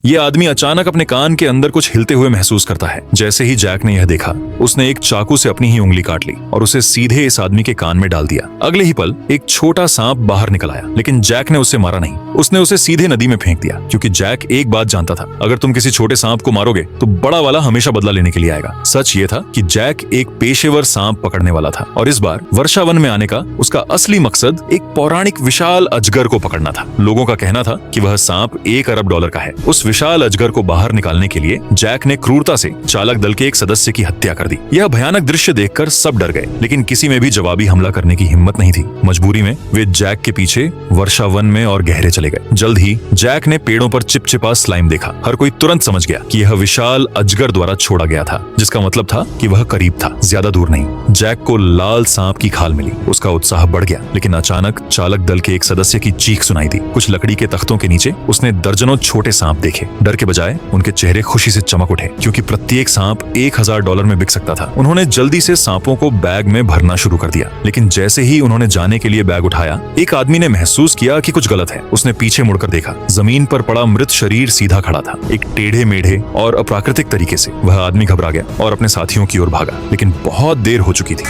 ये आदमी अचानक अपने कान के अंदर कुछ हिलते हुए महसूस करता है। जैसे ही जैक ने यह देखा, उसने एक चाकू से अपनी ही उंगली काट ली और उसे सीधे इस आदमी के कान में डाल दिया। अगले ही पल एक छोटा सांप बाहर निकल आया, लेकिन जैक ने उसे मारा नहीं। उसने उसे सीधे नदी में फेंक दिया, क्योंकि जैक एक बात जानता था, अगर तुम किसी छोटे सांप को मारोगे तो बड़ा वाला हमेशा बदला लेने के लिए आएगा। सच ये था कि जैक एक पेशेवर सांप पकड़ने वाला था और इस बार वर्षा वन में आने का उसका असली मकसद एक पौराणिक विशाल अजगर को पकड़ना था। लोगों का कहना था कि वह सांप $1 अरब का है। उस विशाल अजगर को बाहर निकालने के लिए जैक ने क्रूरता से चालक दल के एक सदस्य की हत्या कर दी। यह भयानक दृश्य देखकर सब डर गए, लेकिन किसी में भी जवाबी हमला करने की हिम्मत नहीं थी। मजबूरी में वे जैक के पीछे वर्षा वन में और गहरे चले गए। जल्द ही जैक ने पेड़ों पर चिपचिपा स्लाइम देखा। हर कोई तुरंत समझ गया कि यह विशाल अजगर द्वारा छोड़ा गया था, जिसका मतलब था कि वह करीब था, ज्यादा दूर नहीं। जैक को लाल सांप की खाल मिली। उसका उत्साह बढ़ गया, लेकिन अचानक चालक दल के एक सदस्य की चीख सुनाई दी। कुछ लकड़ी के तख्तों के नीचे उसने दर्जनों छोटे सांप देखे। डर के बजाय उनके चेहरे खुशी से चमक उठे, क्योंकि प्रत्येक सांप $1000 में बिक सकता था। उन्होंने जल्दी से सांपों को बैग में भरना शुरू कर दिया, लेकिन जैसे ही उन्होंने जाने के लिए बैग उठाया, एक आदमी ने महसूस किया कि कुछ गलत है। उसने पीछे मुड़कर देखा। जमीन पर पड़ा मृत शरीर सीधा खड़ा था, एक टेढ़े मेढ़े और अप्राकृतिक तरीके से। वह आदमी घबरा गया और अपने साथियों की ओर भागा, लेकिन बहुत देर हो चुकी थी।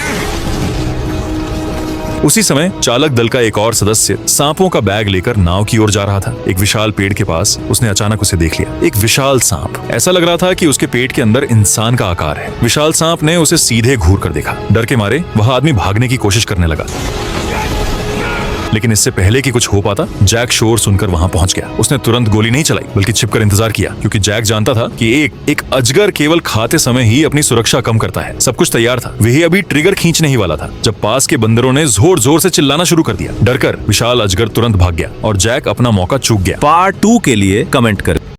उसी समय चालक दल का एक और सदस्य सांपों का बैग लेकर नाव की ओर जा रहा था। एक विशाल पेड़ के पास उसने अचानक उसे देख लिया। एक विशाल सांप, ऐसा लग रहा था कि उसके पेट के अंदर इंसान का आकार है। विशाल सांप ने उसे सीधे घूर कर देखा। डर के मारे वह आदमी भागने की कोशिश करने लगा, लेकिन इससे पहले कि कुछ हो पाता, जैक शोर सुनकर वहां पहुंच गया। उसने तुरंत गोली नहीं चलाई, बल्कि छिपकर इंतजार किया, क्योंकि जैक जानता था कि एक अजगर केवल खाते समय ही अपनी सुरक्षा कम करता है। सब कुछ तैयार था। वही अभी ट्रिगर खींचने ही वाला था, जब पास के बंदरों ने जोर जोर से चिल्लाना शुरू कर दिया। डरकर विशाल अजगर तुरंत भाग गया और जैक अपना मौका चूक गया। पार्ट 2 के लिए कमेंट करें।